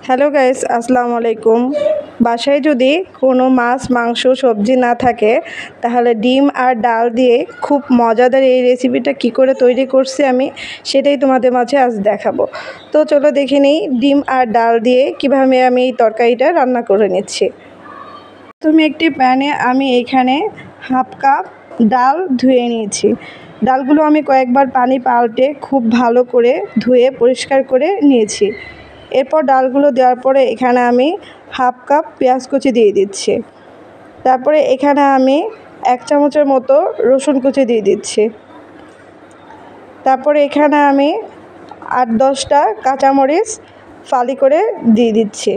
Hello guys, আসসালামু আলাইকুম। বাসায় যদি কোনো মাছ, মাংস, সবজি না থাকে তাহলে ডিম আর ডাল দিয়ে খুব মজাদার এই রেসিপিটা কি করে তৈরি করছি আমি সেটাই তোমাদের মাঝে আজ দেখাবো। তো চলো দেখে নিই ডিম আর ডাল দিয়ে কিভাবে আমি এই তরকারিটা রান্না করে নিচ্ছি। প্রথমে একটি প্যানে আমি এখানে হাফ কাপ ডাল ধুয়ে নিয়েছি। ডালগুলো আমি কয়েকবার পানি পাল্টে খুব ভালো করে ধুয়ে পরিষ্কার করে নিয়েছি। এরপর ডালগুলো দেওয়ার পরে এখানে আমি হাফ কাপ পেঁয়াজ কুচি দিয়ে দিচ্ছি। তারপরে এখানে আমি 1 চামচের মতো রসুন কুচি দিয়ে দিচ্ছি। তারপরে এখানে আমি 8-10টা কাঁচামরিচ ফালি করে দিয়ে দিচ্ছি।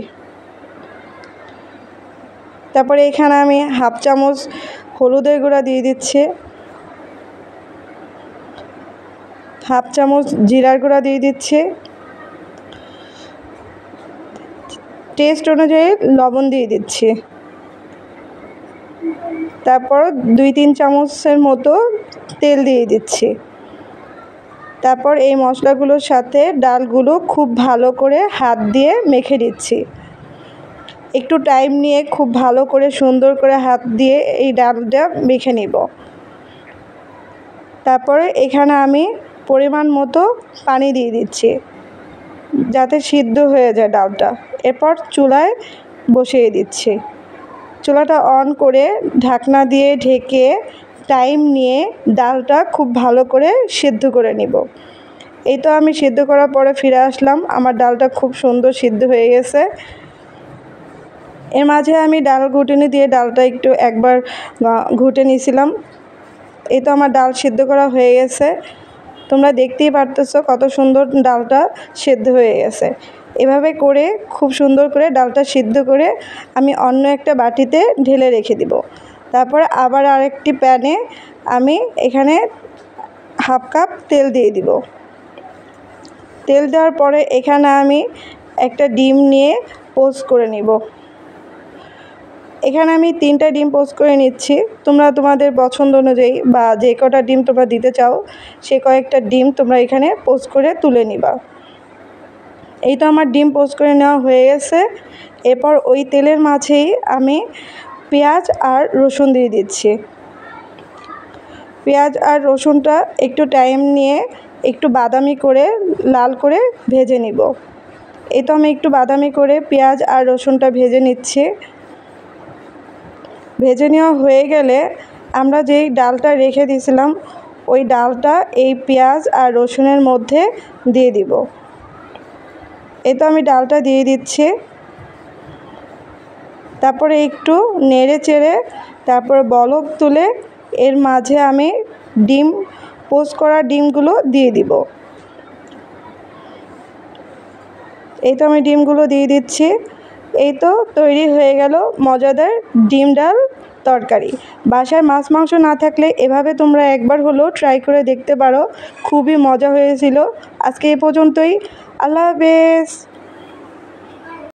তারপরে এখানে আমি হাফ চামচ হলুদের গুঁড়া দিয়ে দিচ্ছি, হাফ চামচ জিরার গুঁড়া দিয়ে দিচ্ছি, টেস্ট অনুযায়ী লবণ দিয়ে দিচ্ছি। তারপর 2-3 চামচের মতো তেল দিয়ে দিচ্ছি। তারপর এই মশলাগুলোর সাথে ডালগুলো খুব ভালো করে হাত দিয়ে মেখে দিচ্ছি। একটু টাইম নিয়ে খুব ভালো করে সুন্দর করে হাত দিয়ে এই ডালটা মেখে নিব। তারপরে এখানে আমি পরিমাণ মতো পানি দিয়ে দিচ্ছি যাতে সিদ্ধ হয়ে যায় ডালটা। এরপর চুলায় বসিয়ে দিচ্ছি। চুলাটা অন করে ঢাকনা দিয়ে ঢেকে টাইম নিয়ে ডালটা খুব ভালো করে সিদ্ধ করে নিব। এই তো আমি সিদ্ধ করার পরে ফিরে আসলাম, আমার ডালটা খুব সুন্দর সিদ্ধ হয়ে গেছে। এর মাঝে আমি ডাল ঘুটনি দিয়ে ডালটা একটু একবার ঘুটে নিয়েছিলাম। এই তো আমার ডাল সিদ্ধ করা হয়ে গেছে। তোমরা দেখতেই পারতেছো কত সুন্দর ডালটা সিদ্ধ হয়ে গেছে। এভাবে করে খুব সুন্দর করে ডালটা সিদ্ধ করে আমি অন্য একটা বাটিতে ঢেলে রেখে দিব। তারপরে আবার আরেকটি প্যানে আমি এখানে হাফ কাপ তেল দিয়ে দিব। তেল দেওয়ার পরে এখানে আমি একটা ডিম নিয়ে পোস্ট করে নিব। এখানে আমি 3টা ডিম পোস্ট করে নিচ্ছি। তোমরা তোমাদের পছন্দ অনুযায়ী বা যে কটা ডিম তোমরা দিতে চাও সে কয়েকটা ডিম তোমরা এখানে পোস্ট করে তুলে নিবা। এই তো আমার ডিম পোস্ট করে নেওয়া হয়ে গেছে। এরপর ওই তেলের মাঝেই আমি পেঁয়াজ আর রসুন দিয়ে দিচ্ছি। পেঁয়াজ আর রসুনটা একটু টাইম নিয়ে একটু বাদামি করে লাল করে ভেজে নিব। এই তো আমি একটু বাদামি করে পেঁয়াজ আর রসুনটা ভেজে নিচ্ছি। ভেজে নেওয়া হয়ে গেলে আমরা যেই ডালটা রেখে দিয়েছিলাম ওই ডালটা এই পেঁয়াজ আর রসুনের মধ্যে দিয়ে দিব। এই তো আমি ডালটা দিয়ে দিচ্ছি। তারপরে একটু নেড়ে চেড়ে তারপরে বলক তুলে এর মাঝে আমি ডিম পোস্ট করা ডিমগুলো দিয়ে দিব। এই তো আমি ডিমগুলো দিয়ে দিচ্ছি। এই তো তৈরি হয়ে গেল মজাদার ডিম ডাল তরকারি। বাসায় মাছ মাংস না থাকলে এভাবে তোমরা একবার হলেও ট্রাই করে দেখতে পারো, খুবই মজা হয়েছিল। আজকে এই পর্যন্তই। আল্লাহ হাফেজ।